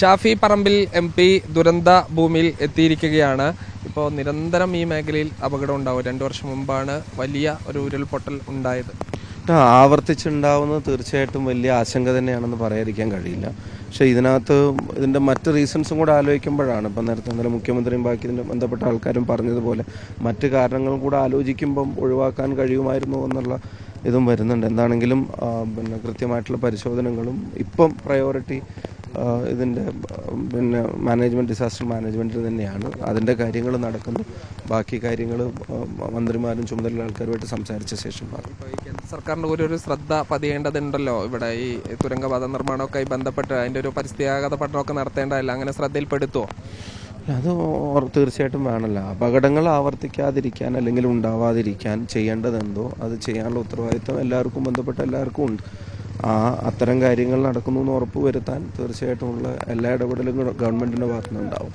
Shafi Parambil MP ദുരന്ത ഭൂമിയിൽ എത്തിയിരിക്കുകയാണ്. ഇപ്പോൾ നിരന്തരം ഈ മേഖലയിൽ അപകടം ഉണ്ടാവും. 2 വർഷം മുമ്പാണ് വലിയ ഒരു ഉരുൾപൊട്ടൽ ഉണ്ടായത്. ആവർത്തിച്ചുണ്ടാവുന്നത് തീർച്ചയായിട്ടും വലിയ ആശങ്ക തന്നെയാണെന്ന് പറയാതിരിക്കാൻ കഴിയില്ല. പക്ഷേ ഇതിൻ്റെ മറ്റ് റീസൺസും കൂടെ ആലോചിക്കുമ്പോഴാണ് ഇപ്പം നേരത്തെ മുഖ്യമന്ത്രിയും ബാക്കി ഇതിൻ്റെ ബന്ധപ്പെട്ട ആൾക്കാരും പറഞ്ഞതുപോലെ മറ്റ് കാരണങ്ങളും കൂടെ ആലോചിക്കുമ്പം ഒഴിവാക്കാൻ കഴിയുമായിരുന്നു എന്നുള്ള ഇതും വരുന്നുണ്ട്. എന്താണെങ്കിലും കൃത്യമായിട്ടുള്ള പരിശോധനകളും ഇപ്പം പ്രയോറിറ്റി ഇതിൻ്റെ ഡിസാസ്റ്റർ മാനേജ്മെൻറ്റിൽ തന്നെയാണ്. അതിൻ്റെ കാര്യങ്ങൾ നടക്കുന്നു. ബാക്കി കാര്യങ്ങൾ മന്ത്രിമാരും ചുമതലയുള്ള ആൾക്കാരുമായിട്ട് സംസാരിച്ച ശേഷം കേന്ദ്ര സർക്കാരിൻ്റെ ഒരു ശ്രദ്ധ പതിയേണ്ടതുണ്ടല്ലോ. ഇവിടെ ഈ തുരങ്കപാത നിർമ്മാണമൊക്കെ ബന്ധപ്പെട്ട് അതിൻ്റെ ഒരു പരിസ്ഥിതിയാഘാത പഠനമൊക്കെ നടത്തേണ്ടതല്ല. അങ്ങനെ ശ്രദ്ധയിൽപ്പെടുത്തുമോ? അത് തീർച്ചയായിട്ടും വേണമല്ലോ. അപകടങ്ങൾ ആവർത്തിക്കാതിരിക്കാൻ അല്ലെങ്കിൽ ഉണ്ടാവാതിരിക്കാൻ ചെയ്യേണ്ടതെന്തോ അത് ചെയ്യാനുള്ള ഉത്തരവാദിത്വം എല്ലാവർക്കും ബന്ധപ്പെട്ട എല്ലാവർക്കും ഉണ്ട്. അത്തരം കാര്യങ്ങൾ നടക്കുന്നു എന്ന് ഉറപ്പ് വരുത്താൻ തീർച്ചയായിട്ടും ഉള്ള എല്ലാ ഇടപെടലും ഗവൺമെൻറ്റിൻ്റെ ഭാഗത്തുനിന്നുണ്ടാവും.